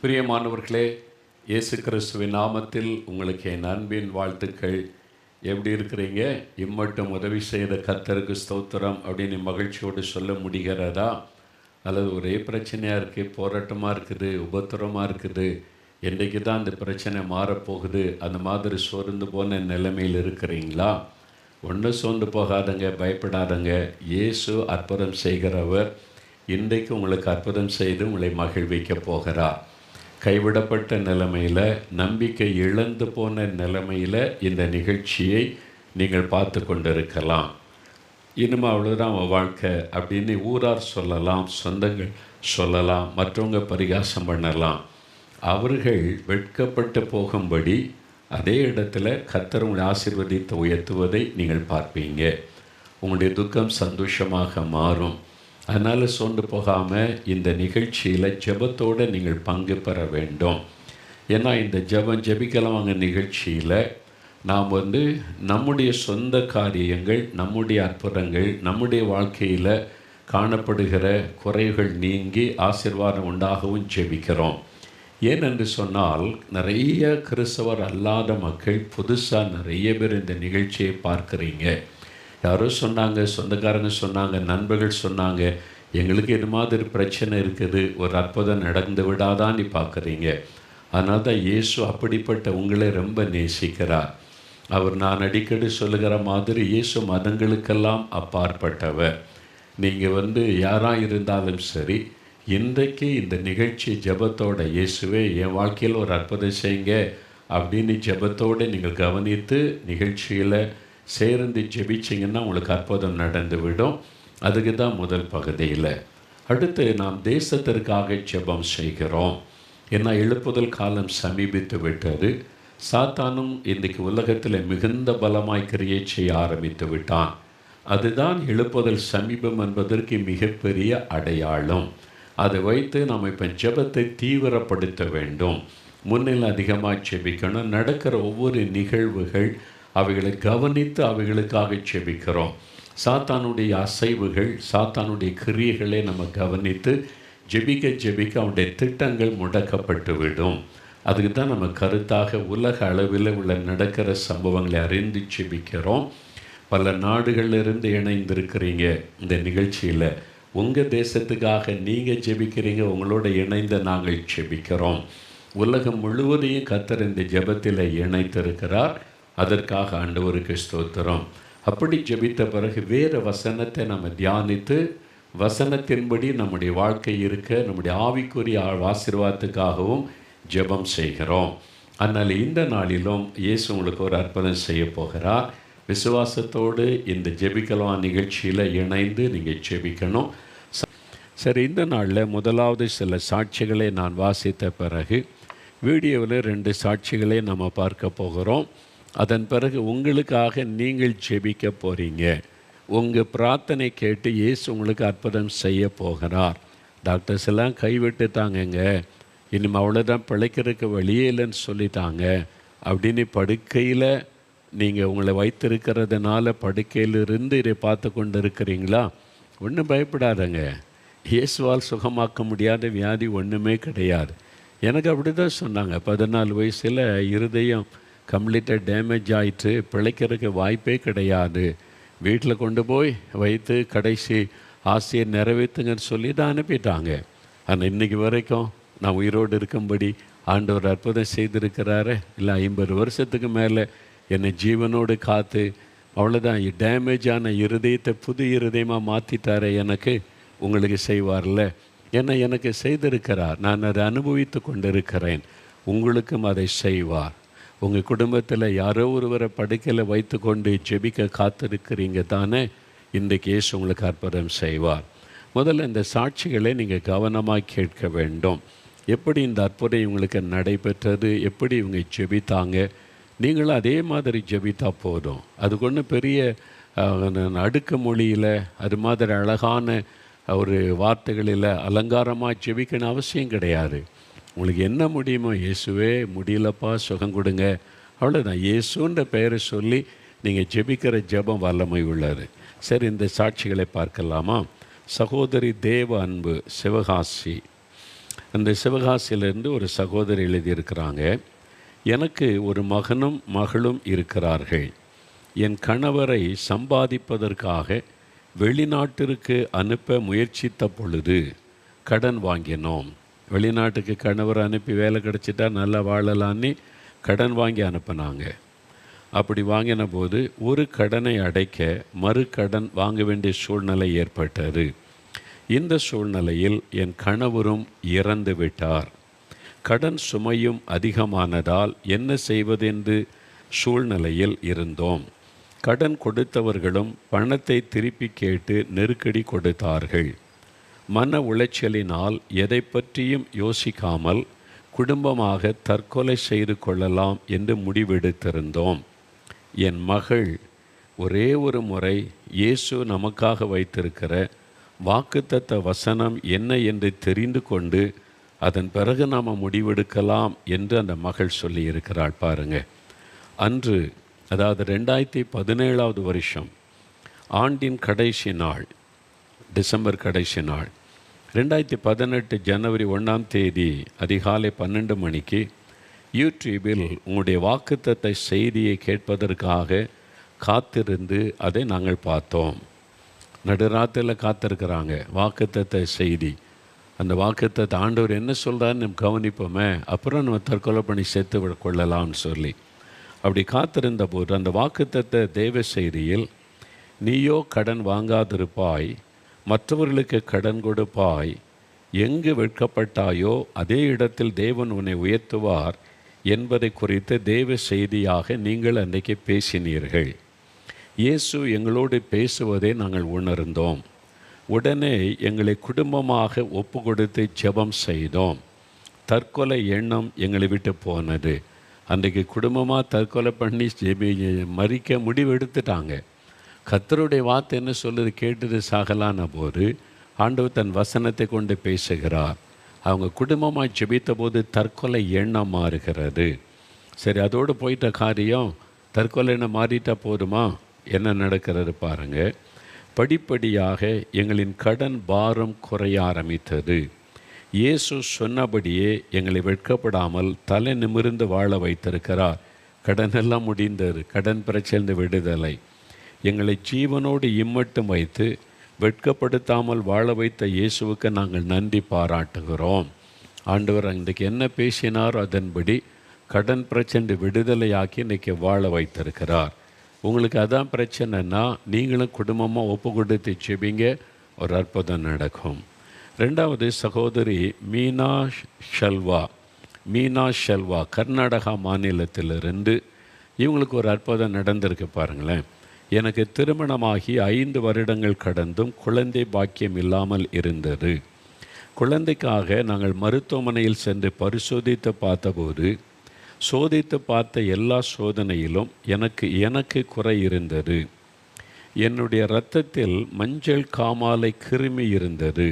பிரியமானவர்களே, இயேசு கிறிஸ்துவின் நாமத்தில் உங்களுக்கு என் அன்பின் வாழ்த்துக்கள். எப்படி இருக்கிறீங்க? இம்மட்டும் உதவி செய்த கர்த்தருக்கு ஸ்தோத்திரம் அப்படின்னு மகிழ்ச்சியோடு சொல்ல முடிகிறதா? அல்லது ஒரே பிரச்சனையாக இருக்குது, போராட்டமாக இருக்குது, உபத்திரமாக இருக்குது, என்றைக்கு தான் அந்த பிரச்சனை மாறப்போகுது, அந்த மாதிரி சோர்ந்து போன நிலைமையில் இருக்கிறீங்களா? ஒன்றும் சோர்ந்து போகாதங்க, பயப்படாதங்க. இயேசு அற்புதம் செய்கிறவர். இன்றைக்கு உங்களுக்கு அற்புதம் செய்து உங்களை மகிழ்விக்க போகிறார். கைவிடப்பட்ட நிலைமையில், நம்பிக்கை இழந்து போன நிலைமையில் இந்த நிகழ்ச்சியை நீங்கள் பார்த்து கொண்டிருக்கலாம். இனிமே அவ்வளோதான் அவன் வாழ்க்கை அப்படின்னு ஊரார் சொல்லலாம், சொந்தங்கள் சொல்லலாம், மற்றவங்க பரிகாசம் பண்ணலாம். அவர்கள் வெட்கப்பட்டு போகும்படி அதே இடத்துல கர்த்தர் உங்களை ஆசீர்வதித்து உயர்த்துவதை நீங்கள் பார்ப்பீங்க. உங்களுடைய துக்கம் சந்தோஷமாக மாறும். அதனால் சோர்ந்து போகாமல் இந்த நிகழ்ச்சியில் ஜெபத்தோடு நீங்கள் பங்கு பெற வேண்டும். ஏன்னா இந்த ஜெபிக்கலாம் வாங்க நிகழ்ச்சியில் நாம் நம்முடைய சொந்த காரியங்கள், நம்முடைய அற்புதங்கள், நம்முடைய வாழ்க்கையில் காணப்படுகிற குறைகள் நீங்கி ஆசீர்வாதம் உண்டாகவும் ஜெபிக்கிறோம். ஏனென்று சொன்னால், நிறைய கிறிஸ்தவர் அல்லாத மக்கள் புதுசாக நிறைய பேர் இந்த நிகழ்ச்சியை பார்க்குறீங்க. யாரோ சொன்னாங்க, சொந்தக்காரங்க சொன்னாங்க, நண்பர்கள் சொன்னாங்க, எங்களுக்கு இது மாதிரி பிரச்சனை இருக்குது, ஒரு அற்புதம் நடந்து விடாதான்னு பார்க்குறீங்க. அதனால தான் இயேசு அப்படிப்பட்ட உங்களை ரொம்ப நேசிக்கிறார். அவர் நான் அடிக்கடி சொல்லுகிற மாதிரி இயேசு மதங்களுக்கெல்லாம் அப்பாற்பட்டவர். நீங்கள் யாராக இருந்தாலும் சரி, இன்றைக்கு இந்த நிகழ்ச்சி ஜெபத்தோட, இயேசுவே என் வாழ்க்கையில் ஒரு அற்புதம் செய்யுங்க அப்படின்னு ஜெபத்தோடு நீங்கள் கவனித்து நிகழ்ச்சியில் சேர்ந்து ஜெபிச்சிங்கன்னா உங்களுக்கு அற்புதம் நடந்துவிடும். அதுக்கு தான் முதல் பகுதியில். அடுத்து நாம் தேசத்திற்காக ஜெபம் செய்கிறோம். ஏன்னா எழுப்புதல் காலம் சமீபித்து விட்டது. சாத்தானும் இன்றைக்கு உலகத்தில் மிகுந்த பலமாய் கிரியை செய்ய ஆரம்பித்து விட்டான். அதுதான் எழுப்புதல் சமீபம் என்பதற்கு மிகப்பெரிய அடையாளம். அதை வைத்து நாம் இப்போ ஜெபத்தை தீவிரப்படுத்த வேண்டும். முன்னில் அதிகமாக ஜெபிக்கணும். நடக்கிற ஒவ்வொரு நிகழ்வுகள் அவைகளை கவனித்து அவைகளுக்காக ஜெபிக்கிறோம். சாத்தானுடைய அசைவுகள், சாத்தானுடைய கிரியைகளை நம்ம கவனித்து ஜெபிக்க அவனுடைய திட்டங்கள் முடக்கப்பட்டு விடும். அதுக்கு தான் நம்ம கருத்தாக உலக அளவில் உள்ள நடக்கிற சம்பவங்களை அறிந்து ஜெபிக்கிறோம். பல நாடுகளிலிருந்து இணைந்திருக்கிறீங்க இந்த நிகழ்ச்சியில். உங்கள் தேசத்துக்காக நீங்கள் ஜெபிக்கிறீங்க, உங்களோட இணைந்து நாங்கள் ஜெபிக்கிறோம். உலகம் முழுவதையும் கர்த்தர் இந்த ஜெபத்தில் இணைத்திருக்கிறார். அதற்காக ஆண்டவருக்கு ஸ்தோத்திரம். அப்படி ஜெபித்த பிறகு வேறு வசனத்தை நம்ம தியானித்து வசனத்தின்படி நம்முடைய வாழ்க்கை இருக்க நம்முடைய ஆவிக்குரிய ஆசீர்வாதத்துக்காகவும் ஜெபம் செய்கிறோம். அதனால் இந்த நாளிலும் இயேசு உங்களுக்கு ஒரு அற்புதம் செய்ய போகிறார். விசுவாசத்தோடு இந்த ஜெபிக்கலாம் நிகழ்ச்சியில் இணைந்து நீங்கள் ஜெபிக்கணும். சரி, இந்த நாளில் முதலாவது சில சாட்சிகளை நான் வாசித்த பிறகு வீடியோவில் 2 சாட்சிகளை நம்ம பார்க்க போகிறோம். அதன் பிறகு உங்களுக்காக நீங்கள் ஜெபிக்க போகிறீங்க. உங்கள் பிரார்த்தனை கேட்டு இயேசு உங்களுக்கு அற்புதம் செய்ய போகிறார். டாக்டர்ஸ் எல்லாம் கைவிட்டுட்டாங்கங்க, இனிமேல் அவ்வளோதான், பிழைக்கிறதுக்கு வழியே இல்லைன்னு சொல்லிட்டாங்க அப்படின்னு படுக்கையில் நீங்கள் உங்களை வைத்திருக்கிறதுனால படுக்கையிலிருந்து இதை பார்த்து கொண்டு இருக்கிறீங்களா? ஒன்றும் பயப்படாதங்க. இயேசுவால் சுகமாக்க முடியாத வியாதி ஒன்றுமே கிடையாது. எனக்கு அப்படி தான் சொன்னாங்க. 14 வயசில் இருதயம் கம்ப்ளீட்டாக டேமேஜ் ஆகிட்டு பிழைக்கிறதுக்கு வாய்ப்பே கிடையாது, வீட்டில் கொண்டு போய் வைத்து கடைசி ஆசையை நிறைவேற்றுங்கன்னு சொல்லி தான் அனுப்பிட்டாங்க. ஆனால் இன்றைக்கி வரைக்கும் நான் உயிரோடு இருக்கும்படி ஆண்டவர் அற்புதம் செய்திருக்கிறாரு. இல்லை 50 வருஷத்துக்கு மேலே என்னை ஜீவனோடு காத்து அவ்வளோதான் டேமேஜான இருதயத்தை புது இருதயமாக மாற்றிட்டாரே, எனக்கு உங்களுக்கு செய்வார்ல. ஏன்னா எனக்கு செய்திருக்கிறார், நான் அதை அனுபவித்து கொண்டிருக்கிறேன். உங்களுக்கும் அதை செய்வார். உங்கள் குடும்பத்தில் யாரோ ஒருவரை படுக்கையில் வைத்து கொண்டு ஜெபிக்க காத்திருக்கிறீங்க தானே, இன்றைக்கு இயேசு உங்களுக்கு அற்புதம் செய்வார். முதல்ல இந்த சாட்சிகளை நீங்கள் கவனமாக கேட்க வேண்டும். எப்படி இந்த அற்புதம் இவங்களுக்கு நடைபெற்றது, எப்படி இவங்க ஜெபித்தாங்க, நீங்களும் அதே மாதிரி ஜெபித்தா போதும். அதுக்கு ஒன்றும் பெரிய அடுக்கு மொழியில் அது மாதிரி அழகான ஒரு வார்த்தைகளில் அலங்காரமாக ஜெபிக்கணும் அவசியம் கிடையாது. உங்களுக்கு என்ன முடியுமோ, இயேசுவே முடியலப்பா சுகம் கொடுங்க, அவ்வளோதான். இயேசுன்ற பெயரை சொல்லி நீங்கள் ஜெபிக்கிற ஜெபம் வல்லமை உள்ளது. சரி, இந்த சாட்சிகளை பார்க்கலாமா? சகோதரி தேவ அன்பு சிவகாசி அந்த சிவகாசியிலேருந்து ஒரு சகோதரி எழுதியிருக்கிறாங்க. எனக்கு ஒரு மகனும் மகளும் இருக்கிறார்கள். என் கணவரை சம்பாதிப்பதற்காக வெளிநாட்டிற்கு அனுப்ப முயற்சித்த பொழுது கடன் வாங்கினோம். வெளிநாட்டுக்கு கணவர் அனுப்பி வேலை கிடச்சிட்டா நல்லா வாழலான்னு கடன் வாங்கி அனுப்பினாங்க. அப்படி வாங்கின போது ஒரு கடனை அடைக்க மறு கடன் வாங்க வேண்டிய சூழ்நிலை ஏற்பட்டது. இந்த சூழ்நிலையில் என் கணவரும் இறந்து விட்டார். கடன் சுமையும் அதிகமானதால் என்ன செய்வதென்று சூழ்நிலையில் இருந்தோம். கடன் கொடுத்தவர்களும் பணத்தை திருப்பி கேட்டு நெருக்கடி கொடுத்தார்கள். மன உளைச்சலினால் எதை பற்றியும் யோசிக்காமல் குடும்பமாக தற்கொலை செய்து கொள்ளலாம் என்று முடிவெடுத்திருந்தோம். என் மகள் ஒரே ஒரு முறை இயேசு நமக்காக வைத்திருக்கிற வாக்குத்தத்த வசனம் என்ன என்று தெரிந்து கொண்டு அதன் பிறகு நாம் முடிவெடுக்கலாம் என்று அந்த மகள் சொல்லியிருக்கிறாள். பாருங்க, அன்று அதாவது 2017 வருஷம் ஆண்டின் கடைசி நாள், டிசம்பர் கடைசி நாள், 2018 ஜனவரி 1 அதிகாலை 12 மணிக்கு யூடியூபில் உங்களுடைய வாக்குத்தத்த செய்தியை கேட்பதற்காக காத்திருந்து அதை நாங்கள் பார்த்தோம். நடுராத்திரில் காத்திருக்கிறாங்க வாக்குத்தத்த செய்தி. அந்த வாக்குத்தத்த ஆண்டவர் என்ன சொல்கிறான்னு நம்ம கவனிப்போமே, அப்புறம் நம்ம தற்கொலை பண்ணி செத்து கொள்ளலாம்னு சொல்லி அப்படி காத்திருந்த போது அந்த வாக்குத்தத்த தேவ செய்தியில், நீயோ கடன் வாங்காதிருப்பாய், மற்றவர்களுக்கு கடன் கொடுப்பாய், எங்கு வெட்கப்பட்டாயோ அதே இடத்தில் தேவன் உன்னை உயர்த்துவார் என்பதை குறித்து தேவ செய்தியாக நீங்கள் அன்றைக்கு பேசினீர்கள். இயேசு எங்களோடு பேசுவதை நாங்கள் உணர்ந்தோம். உடனே எங்களை குடும்பமாக ஒப்பு கொடுத்து ஜெபம் செய்தோம். தற்கொலை எண்ணம் எங்களை விட்டு போனது. அன்றைக்கு குடும்பமாக தற்கொலை பண்ணி மறிக்க முடிவு எடுத்துட்டாங்க. கர்த்தருடைய வார்த்தை என்ன சொல்லுது கேட்டது சாகலான போது ஆண்டவர் தன் வசனத்தை கொண்டு பேசுகிறார். அவங்க குடும்பமாக ஜெபித்த போது தற்கொலை எண்ணம் மாறுகிறது. சரி, அதோடு போயிட்ட காரியம் தற்கொலை எண்ணம் மாறிட்டா போதுமா? என்ன நடக்கிறது பாருங்கள். படிப்படியாக எங்களின் கடன் பாரம் குறைய ஆரம்பித்தது. இயேசு சொன்னபடியே எங்களை வெட்கப்படாமல் தலை நிமிர்ந்து வாழ வைத்திருக்கிறார். கடனெல்லாம் முடிந்தது. கடன் பிரச்சனை விடுதலை. எங்களை ஜீவனோடு இம்மட்டும் வைத்து வெட்கப்படுத்தாமல் வாழ வைத்த இயேசுவுக்கு நாங்கள் நன்றி பாராட்டுகிறோம். ஆண்டவர் இன்றைக்கு என்ன பேசினாரோ அதன்படி கடன் பிரச்சனை விடுதலையாக்கி இன்றைக்கி வாழ வைத்திருக்கிறார். உங்களுக்கு அதான் பிரச்சனைன்னா நீங்களும் குடும்பமாக ஒப்பு கொடுத்து செபிங்க, ஒரு அற்புதம் நடக்கும். ரெண்டாவது சகோதரி மீனா ஷெல்வா கர்நாடகா மாநிலத்திலிருந்து இவங்களுக்கு ஒரு அற்புதம் நடந்திருக்கு பாருங்களேன். எனக்கு திருமணமாகி 5 வருடங்கள் கடந்தும் குழந்தை பாக்கியம் இல்லாமல் இருந்தது. குழந்தைக்காக நாங்கள் மருத்துவமனையில் சென்று பரிசோதித்து பார்த்தபோது சோதித்து பார்த்த எல்லா சோதனையிலும் எனக்கு குறை இருந்தது. என்னுடைய இரத்தத்தில் மஞ்சள் காமாலை கிருமி இருந்தது.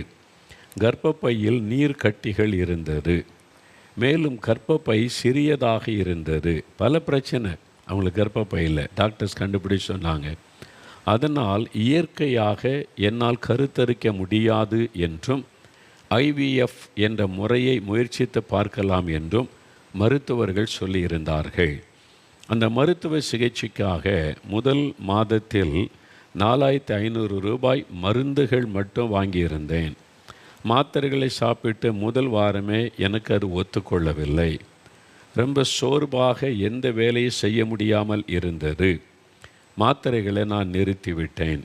கர்ப்பப்பையில் நீர் கட்டிகள் இருந்தது. மேலும் கர்ப்பப்பை சிறியதாக இருந்தது. பல பிரச்சனை அவங்களுக்கு கர்ப்பப்பையில் டாக்டர்ஸ் கண்டுபிடிச்சு சொன்னாங்க. அதனால் இயற்கையாக என்னால் கருத்தரிக்க முடியாது என்றும் ஐவிஎஃப் என்ற முறையை முயற்சித்து பார்க்கலாம் என்றும் மருத்துவர்கள் சொல்லியிருந்தார்கள். அந்த மருத்துவ சிகிச்சைக்காக முதல் மாதத்தில் 4500 ரூபாய் மருந்துகள் மட்டும் வாங்கியிருந்தேன். மாத்திரைகளை சாப்பிட்டு முதல் வாரமே எனக்கு அது ஒத்துக்கொள்ளவில்லை. ரொம்ப சோர்வாக எந்த வேலையும் செய்ய முடியாமல் இருந்தது. மாத்திரைகளை நான் நிறுத்திவிட்டேன்.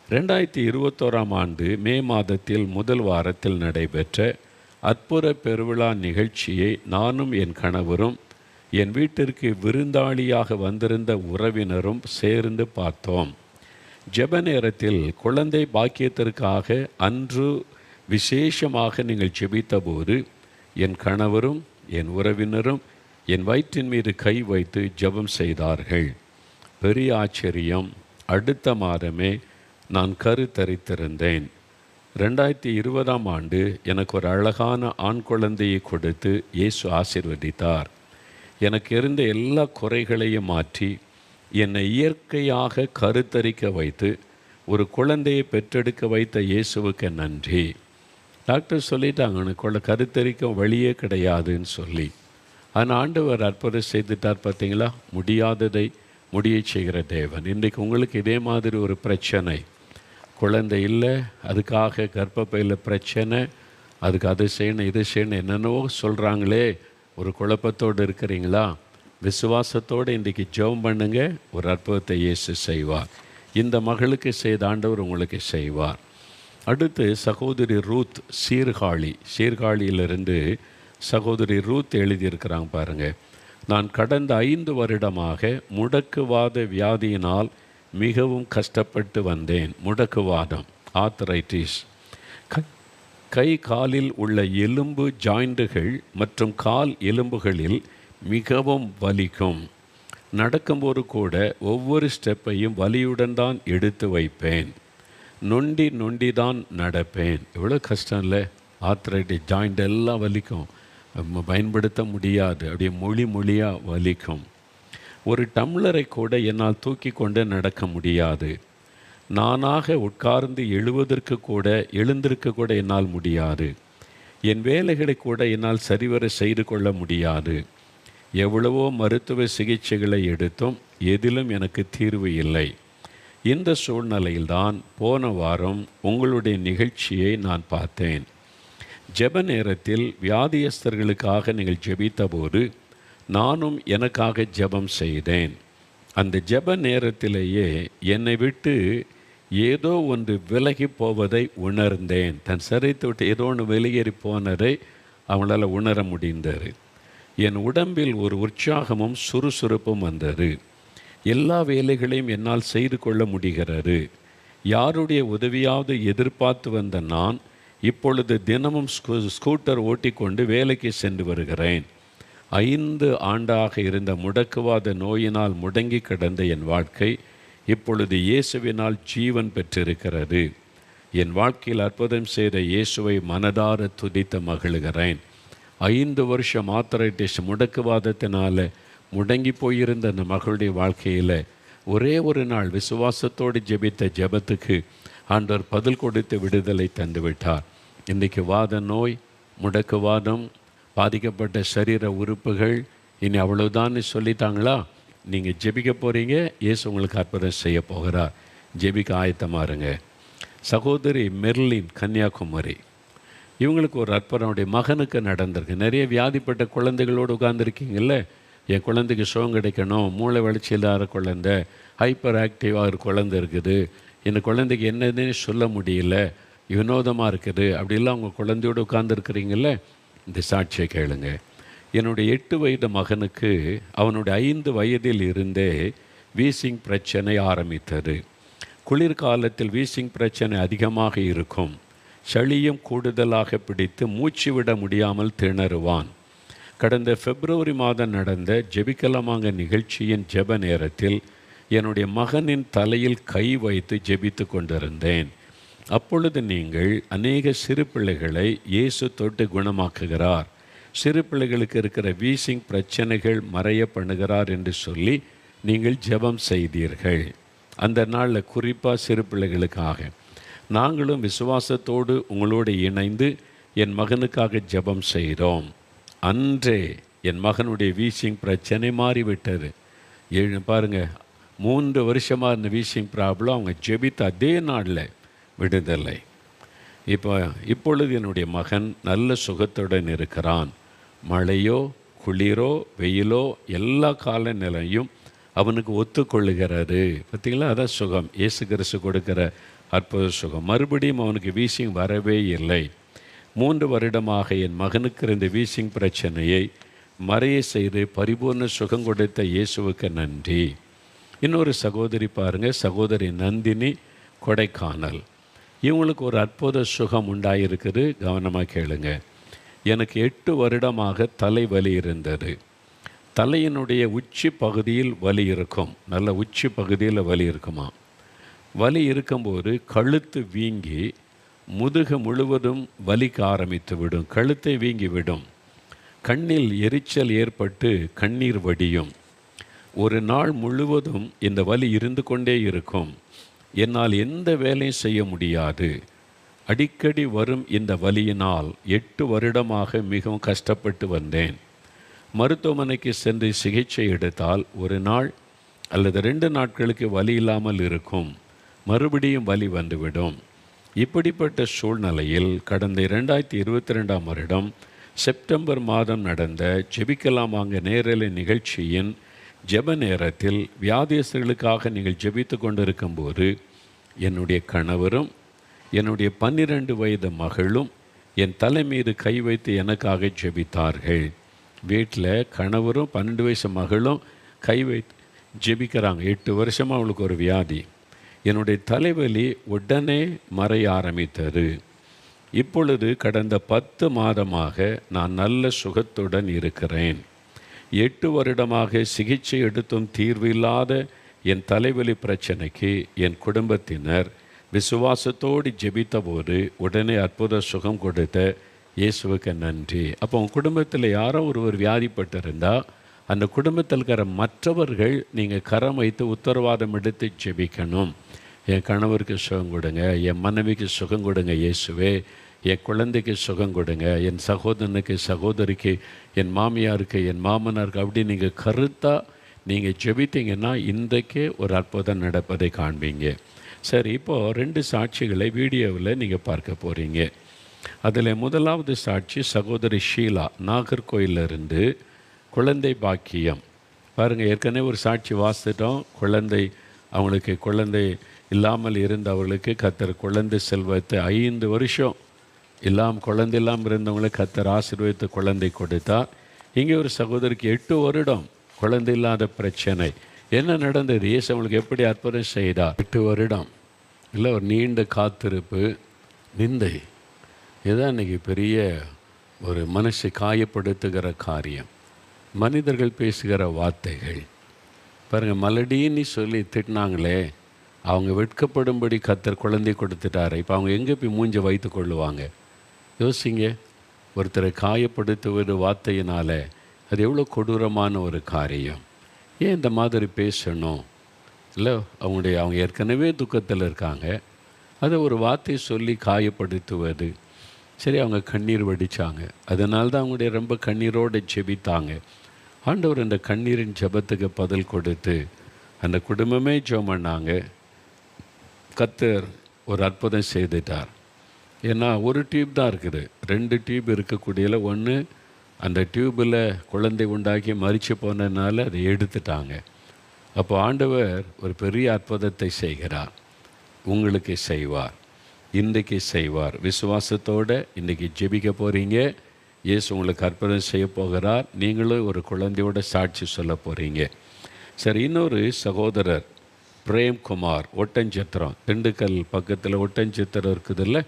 2021 மே மாதத்தில் முதல் வாரத்தில் நடைபெற்ற அற்புத பெருவிழா நிகழ்ச்சியை நானும் என் கணவரும் என் வீட்டிற்கு விருந்தாளியாக வந்திருந்த உறவினரும் சேர்ந்து பார்த்தோம். ஜெப நேரத்தில் குழந்தை பாக்கியத்திற்காக அன்று விசேஷமாக நீங்கள் ஜெபித்தபோது என் கணவரும் என் உறவினரும் என் வயிற்றின் மீது கை வைத்து ஜெபம் செய்தார்கள். பெரிய ஆச்சரியம், அடுத்த மாதமே நான் கருத்தரித்திருந்தேன். 2020 எனக்கு ஒரு அழகான ஆண் குழந்தையை கொடுத்து இயேசு ஆசீர்வதித்தார். எனக்கு இருந்த எல்லா குறைகளையும் மாற்றி என்னை இயற்கையாக கருத்தரிக்க வைத்து ஒரு குழந்தையை பெற்றெடுக்க வைத்த இயேசுவுக்கு நன்றி. டாக்டர் சொல்லிட்டாங்க உனக்குள்ள கருத்தரிக்கும் வழியே கிடையாதுன்னு சொல்லி. ஆனால் ஆண்டவர் அற்புதம் செய்துட்டார் பார்த்தீங்களா? முடியாததை முடியச் செய்கிற தேவன். இன்றைக்கு உங்களுக்கு இதே மாதிரி ஒரு பிரச்சனை, குழந்தை இல்லை, அதுக்காக கர்ப்பப்பையில் பிரச்சனை, அதுக்கு அது செய்யணும் இது செய்யணும் என்னென்னவோ சொல்கிறாங்களே, ஒரு குழப்பத்தோடு இருக்கிறீங்களா? விசுவாசத்தோடு இன்றைக்கி ஜெபம் பண்ணுங்க, ஒரு அற்புதத்தை இயேசு செய்வார். இந்த மகளுக்கு செய்த ஆண்டவர் உங்களுக்கு செய்வார். அடுத்து சகோதரி ரூத் சீர்காழியிலிருந்து சகோதரி ரூத் எழுதியிருக்கிறாங்க பாருங்கள். நான் கடந்த 5 வருடமாக முடக்குவாத வியாதியினால் மிகவும் கஷ்டப்பட்டு வந்தேன். முடக்குவாதம், ஆர்த்தரைட்டிஸ். கை காலில் உள்ள எலும்பு ஜாயிண்டுகள் மற்றும் கால் எலும்புகளில் மிகவும் வலிக்கும். நடக்கும்போது கூட ஒவ்வொரு ஸ்டெப்பையும் வலியுடன் தான் எடுத்து வைப்பேன். நொண்டி தான் நடப்பேன். எவ்வளோ கஷ்டம் இல்லை? ஆர்த்தரைட்டிஸ், ஜாயிண்ட் எல்லாம் வலிக்கும், பயன்படுத்த முடியாது, அப்படியே மொழியாக வலிக்கும். ஒரு டம்ளரை கூட என்னால் தூக்கி கொண்டு நடக்க முடியாது. நானாக உட்கார்ந்து எழுந்திருக்க கூட என்னால் முடியாது. என் வேலைகளை கூட என்னால் சரிவர செய்து கொள்ள முடியாது. எவ்வளவோ மருத்துவ சிகிச்சைகளை எடுத்தும் எதிலும் எனக்கு தீர்வு இல்லை. இந்த சூழ்நிலையில்தான் போன வாரம் உங்களுடைய நிகழ்ச்சியை நான் பார்த்தேன். ஜெப நேரத்தில் வியாதியஸ்தர்களுக்காக நீங்கள் ஜெபித்த போது நானும் எனக்காக ஜெபம் செய்தேன். அந்த ஜெப நேரத்திலேயே என்னை விட்டு ஏதோ ஒன்று விலகி போவதை உணர்ந்தேன். தன் சரீரத்தை விட்டு ஏதோ ஒன்று வெளியேறி போனதை அவங்களால் உணர முடிந்தது. என் உடம்பில் ஒரு உற்சாகமும் சுறுசுறுப்பும் வந்தது. எல்லா வேலைகளையும் என்னால் செய்து கொள்ள முடிகிறது. யாருடைய உதவியாவது எதிர்பார்த்து வந்த நான் இப்பொழுது தினமும் ஸ்கூட்டர் ஓட்டிக்கொண்டு வேலைக்கு சென்று வருகிறேன். 5 ஆண்டாக இருந்த முடக்குவாத நோயினால் முடங்கி கிடந்த என் வாழ்க்கை இப்பொழுது இயேசுவினால் ஜீவன் பெற்றிருக்கிறது. என் வாழ்க்கையில் அற்புதம் செய்த இயேசுவை மனதார துதித்து மகிழ்கிறேன். 5 வருஷம் ஆர்த்தரைட்டிஸ் முடக்குவாதத்தினால் முடங்கி போயிருந்த அந்த மகளுடைய வாழ்க்கையில் ஒரே ஒரு நாள் விசுவாசத்தோடு ஜெபித்த ஜெபத்துக்கு ஆண்டவர் பதில் கொடுத்து விடுதலை தந்துவிட்டார். இன்றைக்கு வாத நோய், முடக்குவாதம், பாதிக்கப்பட்ட சரீர உறுப்புகள் இனி அவ்வளவுதான்னு சொல்லிட்டாங்களா? நீங்கள் ஜெபிக்க போகிறீங்க, இயேசு உங்களுக்கு அற்புதம் செய்ய போகிறார். ஜெபிக்க ஆயத்தமாக இருங்க. சகோதரி மெர்லின், கன்னியாகுமரி, இவங்களுக்கு ஒரு அற்புதனுடைய மகனுக்கு நடந்திருக்கு. நிறைய வியாதிப்பட்ட குழந்தைகளோடு உட்கார்ந்துருக்கீங்கல்ல. என் குழந்தைக்கு சுகம் கிடைக்கணும், மூளை வளர்ச்சி இல்லாத குழந்தை, ஹைப்பர் ஆக்டிவாக ஒரு குழந்தை இருக்குது, இந்த குழந்தைக்கு என்னதுன்னு சொல்ல முடியல, வினோதமாக இருக்குது, அப்படிலாம் உங்கள் குழந்தையோடு உட்கார்ந்துருக்கிறீங்கள. இந்த சாட்சியை கேளுங்க. என்னுடைய 8 வயது மகனுக்கு அவனுடைய 5 வயதில் இருந்தே வீசிங் பிரச்சனை ஆரம்பித்தது. குளிர்காலத்தில் வீசிங் பிரச்சனை அதிகமாக இருக்கும். சளியும் கூடுதலாக பிடித்து மூச்சு விட முடியாமல் திணறுவான். கடந்த பிப்ரவரி மாதம் நடந்த ஜெபிக்கலாமாங்க நிகழ்ச்சியின் ஜெப நேரத்தில் என்னுடைய மகனின் தலையில் கை வைத்து ஜெபித்து கொண்டிருந்தேன். அப்பொழுது நீங்கள் அநேக சிறு பிள்ளைகளை இயேசு தொட்டு குணமாக்குகிறார், சிறு பிள்ளைகளுக்கு இருக்கிற வீசிங் பிரச்சனைகள் மறைய பண்ணுகிறார் என்று சொல்லி நீங்கள் ஜெபம் செய்தீர்கள். அந்த நாளில் குறிப்பாக சிறு பிள்ளைகளுக்காக நாங்களும் விசுவாசத்தோடு உங்களோடு இணைந்து என் மகனுக்காக ஜெபம் செய்தோம். அன்றே என் மகனுடைய வீசிங் பிரச்சனை மாறிவிட்டது. பாருங்கள், 3 வருஷமாக இருந்த வீசிங் ப்ராப்ளம் அவங்க ஜெபித்த அதே நாளில் விடுதலை. இப்பொழுது என்னுடைய மகன் நல்ல சுகத்துடன் இருக்கிறான். மழையோ குளிரோ வெயிலோ எல்லா கால நிலையும் அவனுக்கு ஒத்துக்கொள்ளுகிறது. பார்த்திங்களா, அதான் சுகம். இயேசு கிறிஸ்து கொடுக்கிற அற்புத சுகம். மறுபடியும் அவனுக்கு வீசிங் வரவே இல்லை. 3 வருடமாக என் மகனுக்கு இருந்த வீசிங் பிரச்சனையை மறைய செய்து பரிபூர்ண சுகம் கொடுத்த இயேசுவுக்கு நன்றி. இன்னொரு சகோதரி பாருங்கள், சகோதரி நந்தினி, கொடைக்கானல். இவங்களுக்கு ஒரு அற்புத சுகம் உண்டாயிருக்குது. கவனமாக கேளுங்க. எனக்கு 8 வருடமாக தலைவலி இருந்தது. தலையினுடைய உச்சி பகுதியில் வலி இருக்கும், நல்ல உச்சி பகுதியில் வலி இருக்குமா. வலி இருக்கும்போது கழுத்து வீங்கி முதுகு முழுவதும் வலிக்க ஆரம்பித்து விடும், கழுத்தை வீங்கி விடும். கண்ணில் எரிச்சல் ஏற்பட்டு கண்ணீர் வடியும். ஒரு நாள் முழுவதும் இந்த வலி இருந்து கொண்டே இருக்கும். என்னால் எந்த வேலையும் செய்ய முடியாது. அடிக்கடி வரும் இந்த வலியினால் 8 வருடமாக மிகவும் கஷ்டப்பட்டு வந்தேன். மருத்துவமனைக்கு சென்று சிகிச்சை எடுத்தால் ஒரு நாள் அல்லது 2 நாட்களுக்கு வலி இல்லாமல் இருக்கும். மறுபடியும் வலி வந்துவிடும். இப்படிப்பட்ட சூழ்நிலையில் கடந்த 2022ஆம் வருடம் செப்டம்பர் மாதம் நடந்த ஜெபிக்கலாம் வாங்க நேரலை நிகழ்ச்சியின் ஜெப நேரத்தில் வியாதியஸ்தர்களுக்காக நீங்கள் ஜெபித்து கொண்டிருக்கும்போது என்னுடைய கணவரும் என்னுடைய 12 வயது மகளும் என் தலை மீது கை வைத்து எனக்காக ஜெபித்தார்கள். வீட்டில் கணவரும் 12 வயசு மகளும் கை வைத்து ஜெபிக்கிறாங்க. 8 வருஷமாக அவளுக்கு ஒரு வியாதி. என்னுடைய தலைவலி உடனே மறைய ஆரம்பித்தது. இப்பொழுது கடந்த 10 மாதமாக நான் நல்ல சுகத்துடன் இருக்கிறேன். 8 வருடமாக சிகிச்சை எடுத்தும் தீர்வில்லாத என் தலைவலி பிரச்சனைக்கு என் குடும்பத்தினர் விசுவாசத்தோடு ஜெபித்தபோது உடனே அற்புத சுகம் கொடுத்த இயேசுவுக்கு நன்றி. அப்போ உங்கள் குடும்பத்தில் யாரோ ஒருவர் வியாதிப்பட்டிருந்தால் அந்த குடும்பத்தில் இருக்கிற மற்றவர்கள் நீங்கள் கரம் வைத்து உத்தரவாதம் எடுத்து ஜெபிக்கணும். என் கணவருக்கு சுகம் கொடுங்க, என் மனைவிக்கு சுகம் கொடுங்க இயேசுவே, என் குழந்தைக்கு சுகம் கொடுங்க, என் சகோதரனுக்கு சகோதரிக்கு, என் மாமியாருக்கு என் மாமனாருக்கு, அப்படி நீங்கள் கருத்தாக நீங்கள் ஜெபித்தீங்கன்னா இன்றைக்கே ஒரு அற்புதம் நடப்பதை காண்பீங்க. சரி, இப்போது 2 சாட்சிகளை வீடியோவில் நீங்கள் பார்க்க போகிறீங்க. அதில் முதலாவது சாட்சி சகோதரி ஷீலா, நாகர்கோயிலிருந்து குழந்தை பாக்கியம். பாருங்கள், ஏற்கனவே ஒரு சாட்சி வாசிட்டோம். அவங்களுக்கு குழந்தை இல்லாமல் இருந்தவர்களுக்கு கர்த்தர் குழந்தை செல்வத்தை 5 வருஷம் குழந்தை இல்லாமல் இருந்தவங்களுக்கு கர்த்தர் ஆசீர்வதித்து குழந்தை கொடுத்தார். இங்கே ஒரு சகோதரிக்கு 8 வருடம் குழந்தை இல்லாத பிரச்சனை. என்ன நடந்தது? இயேசு அவங்களுக்கு எப்படி அற்புதம் செய்தார்? 8 வருடம் இல்லை, ஒரு நீண்ட காத்திருப்பு, நிந்தை. இதுதான் இன்றைக்கி பெரிய ஒரு மனசை காயப்படுத்துகிற காரியம். மனிதர்கள் பேசுகிற வார்த்தைகள் பாருங்கள். மலடின்னு சொல்லி திட்டினாங்களே, அவங்க வெட்கப்படும்படி கர்த்தர் குழந்தை கொடுத்துட்டாரு. இப்போ அவங்க எங்கே போய் மூஞ்ச வைத்து கொள்ளுவாங்க? யோசிங்க. ஒருத்தரை காயப்படுத்துவது வார்த்தையினால் அது எவ்வளோ கொடூரமான ஒரு காரியம். ஏன் இந்த மாதிரி பேசணும்? இல்லை, அவங்க ஏற்கனவே துக்கத்தில் இருக்காங்க, அதை ஒரு வார்த்தை சொல்லி காயப்படுத்துவது. சரி, அவங்க கண்ணீர் வடித்தாங்க. அதனால தான் அவங்களுடைய ரொம்ப கண்ணீரோடு ஜெபித்தாங்க. ஆண்டவர் அந்த கண்ணீரின் ஜெபத்துக்கு பதில் கொடுத்து அந்த குடும்பமே ஜெபம் பண்ணாங்க. கர்த்தர் ஒரு அற்புதம் செய்துட்டார். ஏன்னா ஒரு டியூப் தான் இருக்குது, 2 டியூப் இருக்கக்கூடியல. ஒன்று அந்த டியூப்பில் குழந்தை உண்டாக்கி மரித்து போனதுனால அதை எடுத்துட்டாங்க. அப்போ ஆண்டவர் ஒரு பெரிய அற்புதத்தை செய்கிறார். உங்களுக்கு செய்வார், இன்றைக்கு செய்வார். விசுவாசத்தோடு இன்றைக்கி ஜெபிக்க போகிறீங்க. இயேசு உங்களுக்கு அற்புதம் செய்ய போகிறார். நீங்களும் ஒரு குழந்தையோட சாட்சி சொல்ல போகிறீங்க. சரி, இன்னொரு சகோதரர் பிரேம்குமார், ஒட்டஞ்சத்திரம், திண்டுக்கல் பக்கத்தில் ஒட்டஞ்சத்திரம் இருக்குதில்ல,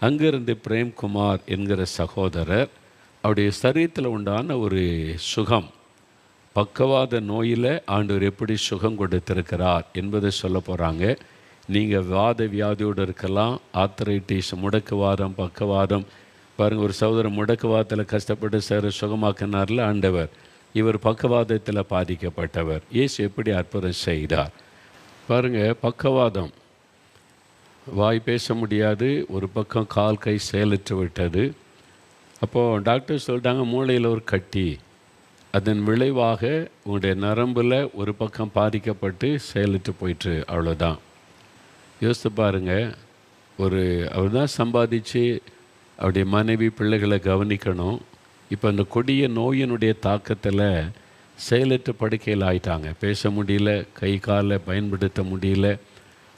அங்கேருந்து பிரேம்குமார் என்கிற சகோதரர் அவருடைய சரீரத்தில் உண்டான ஒரு சுகம், பக்கவாத நோயில் ஆண்டவர் எப்படி சுகம் கொடுத்திருக்கிறார் என்பதை சொல்ல போகிறாங்க. நீங்கள் வாத வியாதியோடு இருக்கலாம், ஆர்த்தரைட்டிஸ், முடக்குவாதம், பக்கவாதம். பாருங்கள், ஒரு சகோதரர் முடக்குவாதத்தில் கஷ்டப்பட்டு சுகமாக்கினார்ல ஆண்டவர். இவர் பக்கவாதத்தில் பாதிக்கப்பட்டவர். இயேசு எப்படி அற்புதம் செய்தார் பாருங்கள். பக்கவாதம், வாய் பேச முடியாது, ஒரு பக்கம் கால் கை செயலற்று விட்டது. அப்போது டாக்டர் சொல்லிட்டாங்க மூளையில் ஒரு கட்டி, அதன் விளைவாக உங்களுடைய நரம்பில் ஒரு பக்கம் பாதிக்கப்பட்டு செயலற்று போயிட்டு. அவ்வளோதான். யோசித்து பாருங்கள். அவர் தான் சம்பாதிச்சு அவருடைய மனைவி பிள்ளைகளை கவனிக்கணும். இப்போ அந்த கொடிய நோயினுடைய தாக்கத்தில் செயலற்ற படுக்கையில் ஆயிட்டாங்க. பேச முடியல, கை காலை பயன்படுத்த முடியல.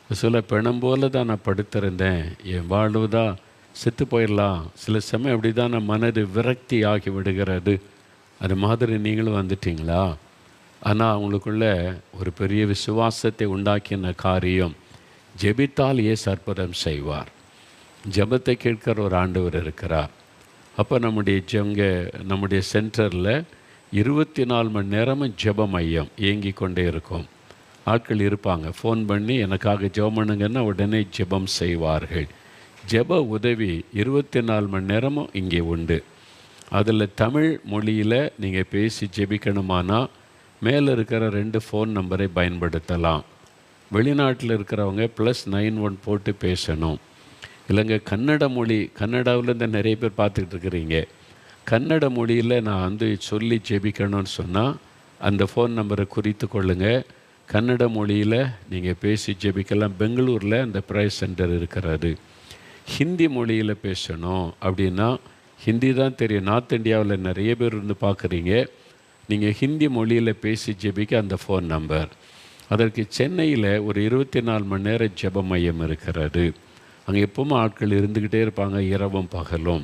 சொல்ல பிணம் போல தான் நான் படுத்திருந்தேன், என் வாழ்வுதான் செத்து போயிடலாம். சில சமயம் அப்படி தான் நான் மனது விரக்தி ஆகி விடுகிறது. அது மாதிரி நீங்களும் வந்துட்டீங்களா? ஆனால் அவங்களுக்குள்ள ஒரு பெரிய விசுவாசத்தை உண்டாக்கின காரியம், ஜெபித்தால் இயேசு அற்புதம் செய்வார். ஜெபத்தை கேட்கிற ஒரு ஆண்டவர் இருக்கிறார். அப்போ நம்முடைய சென்டரில் 24 மணி நேரமும் ஜெப மையம் இயங்கி கொண்டே இருக்கும். ஆட்கள் இருப்பாங்க, ஃபோன் பண்ணி எனக்காக ஜெபம் பண்ணுங்கன்னா உடனே ஜெபம் செய்வார்கள். ஜெப உதவி 24 மணி நேரமும் இங்கே உண்டு. அதில் தமிழ் மொழியில் நீங்கள் பேசி ஜெபிக்கணுமானா மேலே இருக்கிற 2 ஃபோன் நம்பரை பயன்படுத்தலாம். வெளிநாட்டில் இருக்கிறவங்க +91 போட்டு பேசணும். இல்லைங்க கன்னட மொழி, கன்னடாவிலேருந்து நிறைய பேர் பார்த்துக்கிட்டு இருக்கிறீங்க. கன்னட மொழியில் நான் வந்து சொல்லி ஜெபிக்கணும்னு சொன்னால் அந்த ஃபோன் நம்பரை குறித்து கொள்ளுங்கள். கன்னட மொழியில் நீங்கள் பேசி ஜெபிக்கலாம். பெங்களூரில் அந்த ப்ரேயர் சென்டர் இருக்கிறது. ஹிந்தி மொழியில் பேசணும் அப்படின்னா, ஹிந்தி தான் தெரியும், நார்த் இந்தியாவில் நிறைய பேர் இருந்து பார்க்குறீங்க. நீங்கள் ஹிந்தி மொழியில் பேசி ஜெபிக்க அந்த ஃபோன் நம்பர். அதற்கு சென்னையில் ஒரு 24 மணி நேரம் ஜெப மையம் இருக்கிறது. அங்கே எப்பவுமே ஆட்கள் இருந்துக்கிட்டே இருப்பாங்க, இரவும் பகலும்.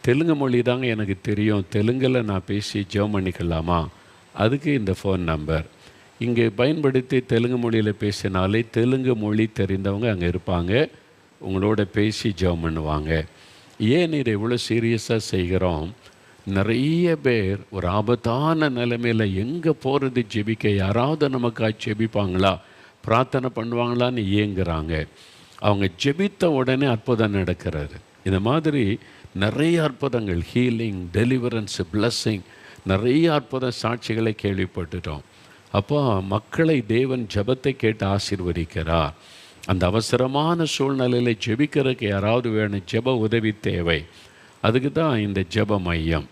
தெலுங்கு மொழி தாங்க எனக்கு தெரியும், தெலுங்கில் நான் பேசி ஜெபம் பண்ணிக்கலாமா? அதுக்கு இந்த ஃபோன் நம்பர் இங்கே பயன்படுத்தி தெலுங்கு மொழியில் பேசினாலே தெலுங்கு மொழி தெரிந்தவங்க அங்கே இருப்பாங்க, உங்களோட பேசி ஜெபம் பண்ணுவாங்க. ஏன் இதை இவ்வளோ சீரியஸாக செய்கிறோம்? நிறைய பேர் ஒரு ஆபத்தான நிலைமையில் எங்கே போகிறது ஜெபிக்க, யாராவது நமக்காக ஜெபிப்பாங்களா, பிரார்த்தனை பண்ணுவாங்களான்னு ஏங்குறாங்க. அவங்க ஜெபித்த உடனே அற்புதம் நடக்கிறது. இந்த மாதிரி நிறைய அற்புதங்கள், ஹீலிங், டெலிவரன்ஸ், பிளஸ்ஸிங், நிறைய அற்புத சாட்சிகளை கேள்விப்பட்டுட்டோம். அப்போ மக்களை தேவன் ஜெபத்தை கேட்டு ஆசீர்வதிக்கிறார். அந்த அவசரமான சூழ்நிலையில் ஜெபிக்கிறதுக்கு யாராவது வேணும், ஜெப உதவி தேவை. அதுக்கு தான் இந்த ஜெப மையம்.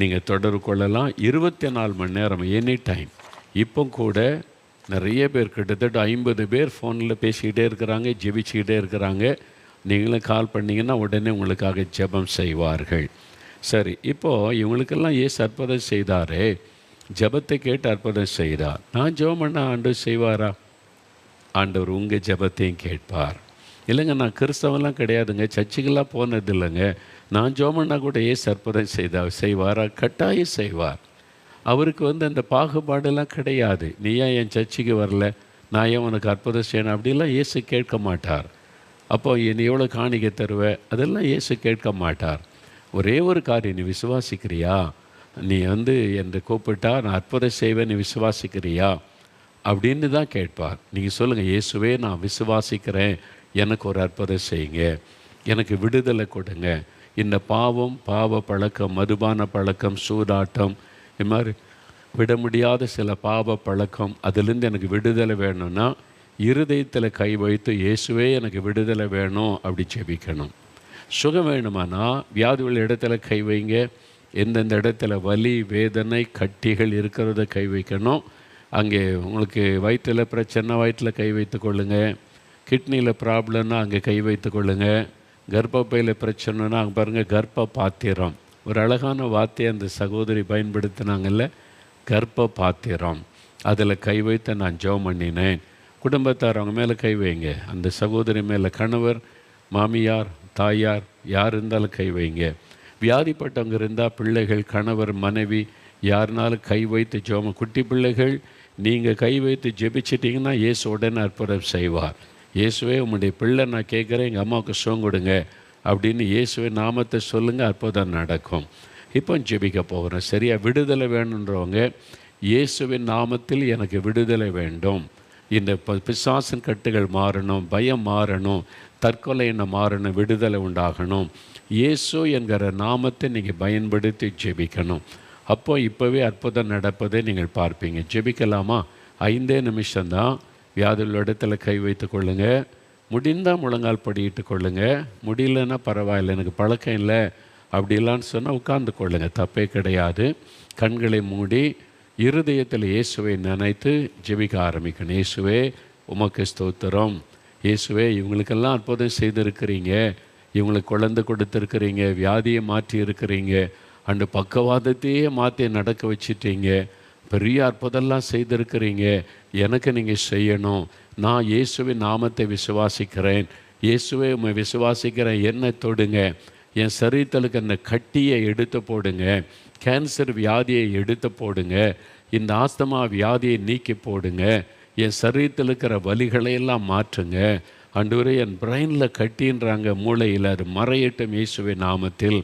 நீங்கள் தொடர்பு கொள்ளலாம். 24 மணி நேரம், எனி டைம். இப்போ கூட நிறைய பேர், கிட்டத்தட்ட 50 பேர் ஃபோனில் பேசிக்கிட்டே இருக்கிறாங்க, ஜெபிச்சுக்கிட்டே இருக்கிறாங்க. நீங்களும் கால் பண்ணிங்கன்னா உடனே உங்களுக்காக ஜெபம் செய்வார்கள். சரி, இப்போது இவங்களுக்கெல்லாம் ஏசு அற்புதம் செய்தாரே, ஜெபத்தை கேட்டு அற்புதம் செய்தார். நான் ஜெபம் பண்ண ஆண்டவர் செய்வாரா? ஆண்டவர் உங்கள் ஜெபத்தையும் கேட்பார். இல்லைங்க நான் கிறிஸ்தவெல்லாம் கிடையாதுங்க, சர்ச்சுக்கெல்லாம் போனது இல்லைங்க, நான் ஜெபம் பண்ணால் கூட ஏசு அற்புதம் செய்வாரா? கட்டாயம் செய்வார். அவருக்கு வந்து அந்த பாகுபாடெல்லாம் கிடையாது. நீ ஏன் என் சர்ச்சுக்கு வரல, நான் ஏன் உனக்கு அற்புதம் செய்யணும் அப்படிலாம் இயேசு கேட்க மாட்டார். அப்போ நீ எவ்வளோ காணிக்க தருவ, அதெல்லாம் இயேசு கேட்க மாட்டார். ஒரே ஒரு காரியம், நீ விசுவாசிக்கிறியா? நீ வந்து என்னை கூப்பிட்டா நான் அற்புதம் செய்வேன், நீ விசுவாசிக்கிறியா அப்படின்னு தான் கேட்பார். நீங்கள் சொல்லுங்கள், இயேசுவே நான் விசுவாசிக்கிறேன், எனக்கு ஒரு அற்புதம் செய்யுங்க, எனக்கு விடுதலை கொடுங்க. இந்த பாவம், பாவ பழக்கம், மதுபான பழக்கம், சூதாட்டம், இது மாதிரி விட முடியாத சில பாவ பழக்கம், அதிலிருந்து எனக்கு விடுதலை வேணும்னா இருதயத்தில் கை வைத்து இயேசுவே எனக்கு விடுதலை வேணும் அப்படி ஜெபிக்கணும். சுகம் வேணுமானா வியாதி உள்ள இடத்துல கை வைங்க. எந்தெந்த இடத்துல வலி, வேதனை, கட்டிகள் இருக்கிறத கை வைக்கணும். அங்கே உங்களுக்கு வயிற்றில் பிரச்சனை, வயிற்றில் கை வைத்து கொள்ளுங்க. கிட்னியில் ப்ராப்ளம்னா அங்கே கை வைத்து கொள்ளுங்க. கர்ப்பப்பையில் பிரச்சனைனா அங்கே பாருங்கள், கர்ப்ப பாத்திரம். ஒரு அழகான வார்த்தையை அந்த சகோதரி பயன்படுத்தினாங்கல்ல, கர்ப்ப பாத்திரம். அதில் கை வைத்து நான் ஜெபம் பண்ணினேன். குடும்பத்தார் அவங்க மேலே கை வைங்க. அந்த சகோதரி மேலே கணவர், மாமியார், தாயார் யார் இருந்தாலும் கை வைங்க. வியாதிப்பட்டவங்க இருந்தால் பிள்ளைகள், கணவர், மனைவி யாருனாலும் கை வைத்து ஜெபம். குட்டி பிள்ளைகள் நீங்கள் கை வைத்து ஜெபிச்சிட்டிங்கன்னா இயேசு உடனே அற்புதம் செய்வார். இயேசுவே உங்களுடைய பிள்ளை நான் கேட்குறேன், எங்கள் அம்மாவுக்கு சுகம் கொடுங்க அப்படின்னு இயேசுவே நாமத்தை சொல்லுங்கள், அற்புதம் நடக்கும். இப்போ ஜெபிக்க போகிறோம். சரியா? விடுதலை வேணுன்றவங்க, இயேசுவின் நாமத்தில் எனக்கு விடுதலை வேண்டும், இந்த பிசாசின் கட்டுகள் மாறணும், பயம் மாறணும், தற்கொலை எண்ணம் மாறணும், விடுதலை உண்டாகணும். இயேசு என்கிற நாமத்தை நீங்கள் பயன்படுத்தி ஜெபிக்கணும். அப்போ இப்போவே அற்புதம் நடப்பதை நீங்கள் பார்ப்பீங்க. ஜெபிக்கலாமா? 5 நிமிஷம்தான். வியாதியுள்ள இடத்துல கை வைத்து கொள்ளுங்க. முடிந்தால் முழங்கால் படியிட்டு கொள்ளுங்க. முடியலன்னா பரவாயில்லை, எனக்கு பழக்கம் இல்லை அப்படிலான்னு சொன்னால் உட்கார்ந்து கொள்ளுங்க, தப்பே கிடையாது. கண்களை மூடி இருதயத்தில் இயேசுவை நினைத்து ஜெபிக்க ஆரம்பிக்கணும். இயேசுவே உமக்கு ஸ்தோத்திரம். இயேசுவே இவங்களுக்கெல்லாம் அற்புதம் செய்திருக்கிறீங்க, இவங்களுக்கு குழந்தை கொடுத்துருக்கிறீங்க, வியாதியை மாற்றி இருக்கிறீங்க, அண்டு பக்கவாதத்தையே மாற்றி நடக்க வச்சிட்டீங்க, பெரிய அற்புதம்லாம் செய்திருக்கிறீங்க, எனக்கு நீங்கள் செய்யணும். நான் இயேசுவின் நாமத்தை விசுவாசிக்கிறேன். இயேசுவே உம்மை விசுவாசிக்கிறேன், என்னை தொடுங்க, என் சரீரத்தில் அந்த கட்டியை எடுத்து போடுங்க, கேன்சர் வியாதியை எடுத்து போடுங்க, இந்த ஆஸ்துமா வியாதியை நீக்கி போடுங்க, என் சரீரத்தில் இருக்கிற வலிகளையெல்லாம் மாற்றுங்க. ஆண்டவரே என் பிரெயினில் கட்டின்றாங்க, மூளையில் அது மறையட்டும் இயேசுவின் நாமத்தில்.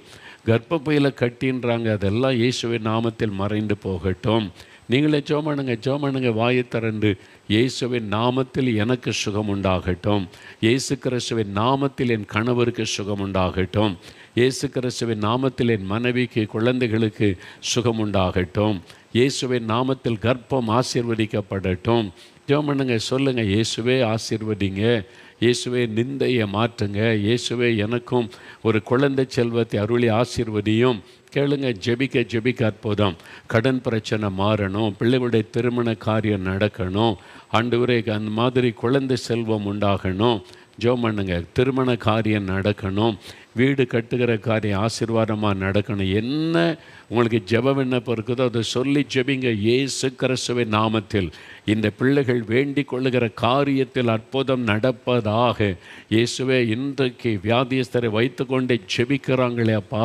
கர்ப்பப்பையில் கட்டின்றாங்க, அதெல்லாம் இயேசுவின் நாமத்தில் மறைந்து போகட்டும். நீங்களே ஜெபம் பண்ணுங்க, வாயை திறந்து இயேசுவின் நாமத்தில் எனக்கு சுகம் உண்டாகட்டும், இயேசு கிறிஸ்துவின் நாமத்தில் என் கணவருக்கு சுகம் உண்டாகட்டும், இயேசு கிறிஸ்துவின் நாமத்தில் என் மனைவிக்கு, குழந்தைகளுக்கு சுகம் உண்டாகட்டும், இயேசுவின் நாமத்தில் கர்ப்பம் ஆசீர்வதிக்கப்படட்டும். ஜெபம் பண்ணுங்க, சொல்லுங்கள், இயேசுவே ஆசீர்வதிங்க, இயேசுவே நிந்தையை மாற்றுங்க. இயேசுவே எனக்கும் ஒரு குழந்தை செல்வத்தை அருளி ஆசீர்வதியும். கேளுங்க, ஜெபிக்க ஜெபிக்க அற்புதம். கடன் பிரச்சனை மாறணும், பிள்ளைகளுடைய திருமண காரியம் நடக்கணும், ஆண்டவரே அந்த மாதிரி குழந்தை செல்வம் உண்டாகணும். ஜெபம் பண்ணுங்க. திருமண காரியம் நடக்கணும், வீடு கட்டுகிற காரியம் ஆசீர்வாதமாக நடக்கணும். என்ன உங்களுக்கு ஜெப விண்ணப்பம் இருக்குதோ அதை சொல்லி ஜெபிங்க. இயேசு கிறிஸ்துவின் நாமத்தில் இந்த பிள்ளைகள் வேண்டிக் கொள்ளுகிற காரியத்தில் அற்புதம் நடப்பதாக. இயேசுவே, இன்றைக்கு வியாதியஸ்தரை வைத்து கொண்டு ஜெபிக்கிறாங்களே அப்பா,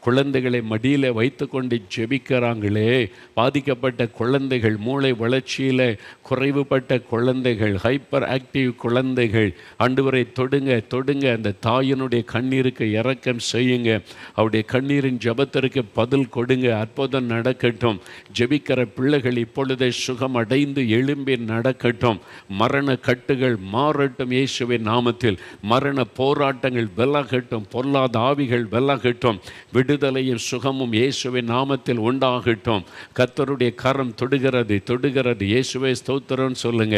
குழந்தைகளை மடியில் வைத்து கொண்டு ஜெபிக்கிறாங்களே, பாதிக்கப்பட்ட குழந்தைகள், மூளை வளர்ச்சியில் குறைவுபட்ட குழந்தைகள், ஹைப்பர் ஆக்டிவ் குழந்தைகள், ஆண்டவரை தொடுங்க தொடுங்க. அந்த தாயினுடைய கண்ணீருக்கு இரக்கம் செய்யுங்க. அவருடைய கண்ணீரின் ஜெபத்திற்கு பதில் கொடுங்க. அற்புதம் நடக்கட்டும். ஜெபிக்கிற பிள்ளைகள் இப்பொழுதே சுகம் அடைந்து எழும்பி நடக்கட்டும். மரண கட்டுகள் மாறட்டும் இயேசுவின் நாமத்தில். மரண போராட்டங்கள் விலகட்டும், பொல்லாத ஆவிகள் விலகட்டும். விடுதலையும் சுகமும் இயேசுவின் நாமத்தில் உண்டாகட்டும். கர்த்தருடைய கரம் தொடுகிறது தொடுகிறது. இயேசுவே ஸ்தோத்திரம் சொல்லுங்க.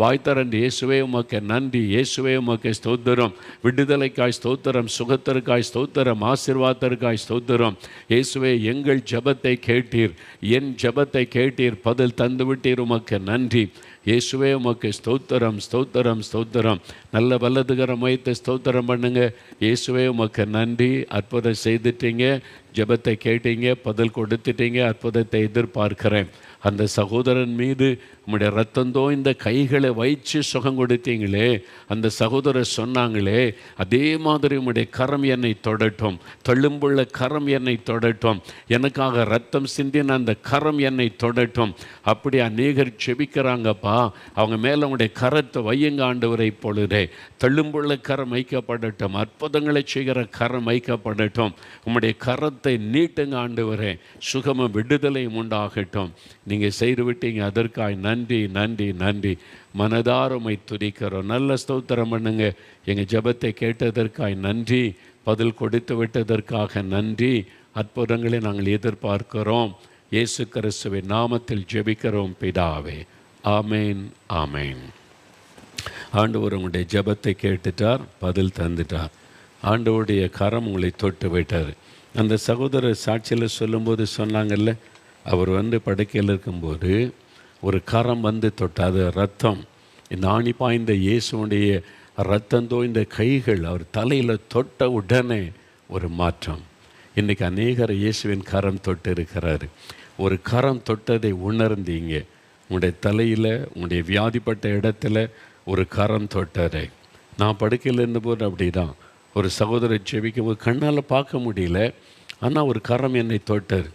வாய் திறந்து இயேசுவே உமக்கு நன்றி, இயேசுவே உமக்கு ஸ்தோத்திரம். விடுதலைக்காய் ஸ்தோத்திரம், சுகத்திற்காய் ஸ்தோத்திரம், ஆசீர்வாதத்திற்காய் ஸ்தோத்திரம். இயேசுவே, எங்கள் ஜெபத்தை கேட்டீர், என் ஜெபத்தை கேட்டீர், பதில் தந்துவிட்டீர், உமக்கு நன்றி. இயேசுவே உமக்கு ஸ்தோத்திரம் ஸ்தோத்திரம் ஸ்தோத்திரம். நல்ல வலதுகரம் வைத்து ஸ்தோத்திரம் பண்ணுங்க. இயேசுவே உமக்கு நன்றி. அற்புதம் செய்துட்டீங்க, ஜெபத்தை கேட்டீங்க, பதில் கொடுத்துட்டீங்க. அற்புதத்தை எதிர்பார்க்கிறேன். அந்த சகோதரன் மீது உம்முடைய ரத்தந்தோ இந்த கைகளை வைத்து சுகம் கொடுத்தீங்களே, அந்த சகோதரர் சொன்னாங்களே, அதே மாதிரி உம்முடைய கரம் என்னை தொடட்டும், தழும்புள்ள கரம் என்னை தொடட்டும், எனக்காக ரத்தம் சிந்தின அந்த கரம் என்னை தொடட்டும். அப்படி அநேகர் செபிக்கிறாங்கப்பா. அவங்க மேலே உங்களுடைய கரத்தை வையுங்க ஆண்டவரை. இப்பொழுதே தழும்புள்ள கரம் வைக்கப்படட்டும், அற்புதங்களை செய்கிற கரம் வைக்கப்படட்டும். உம்முடைய கரத்தை நீட்டுங்க ஆண்டவரே. சுகமும் விடுதலையும் உண்டாகட்டும். நீங்கள் செய்து விட்டீங்க, அதற்காய் நன்றி நன்றி நன்றி. மனதாரமை துதிக்கிறோம். நல்ல ஸ்தோத்திரம் பண்ணுங்க. எங்கள் ஜெபத்தை கேட்டதற்காய் நன்றி, பதில் கொடுத்து விட்டதற்காக நன்றி. அற்புதங்களை நாங்கள் எதிர்பார்க்கிறோம். இயேசு கிறிஸ்துவின் நாமத்தில் ஜெபிக்கிறோம் பிதாவே. ஆமேன் ஆமேன். ஆண்டவர் உங்களுடைய ஜெபத்தை கேட்டுட்டார், பதில் தந்துட்டார். ஆண்டவருடைய கரம் உங்களை தொட்டு விட்டார். அந்த சகோதரர் சாட்சியில் சொல்லும்போது சொன்னாங்கல்ல, அவர் படுக்கையில் இருக்கும்போது ஒரு கரம் தொட்டு, அது ரத்தம், இந்த ஆணி பாய்ந்த இயேசுடைய ரத்தந்தோ இந்த கைகள் அவர் தலையில் தொட்ட உடனே ஒரு மாற்றம். இன்றைக்கி அநேகர் இயேசுவின் கரம் தொட்டு இருக்கிறாரு. ஒரு கரம் தொட்டதை உணர்ந்தீங்க. உங்களுடைய தலையில், உங்களுடைய வியாதிப்பட்ட இடத்துல ஒரு கரம் தொட்டதை. நான் படுக்கையில் இருந்தபோது அப்படி தான் ஒரு சகோதரர் ஜெபிக்கும் போது கண்ணால் பார்க்க முடியல, ஆனால் ஒரு கரம் என்னை தொட்டார்.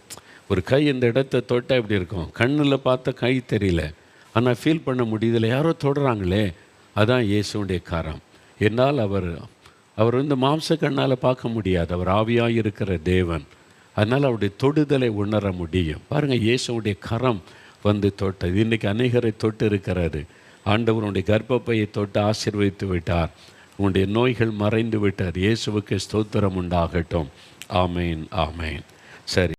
ஒரு கை இந்த இடத்த தொட்டால் எப்படி இருக்கும்? கண்ணில் பார்த்த கை தெரியல, ஆனால் ஃபீல் பண்ண முடியுதில்லை, யாரோ தொடுறாங்களே, அதான் இயேசுடைய கரம். என்னால் அவர் மாம்ச கண்ணால் பார்க்க முடியாது, அவர் ஆவியாக இருக்கிற தேவன். அதனால் அவருடைய தொடுதலை உணர முடியும். பாருங்கள், இயேசுடைய கரம் தொட்டது. இன்றைக்கி அநேகரை தொட்டு இருக்கிறாரு. ஆண்டவருடைய கர்ப்பப்பையை தொட்டு ஆசீர்வதித்து விட்டார். உன்னுடைய நோய்கள் மறைந்து விட்டார். இயேசுவுக்கு ஸ்தோத்திரம் உண்டாகட்டும். ஆமேன் ஆமேன். சரி.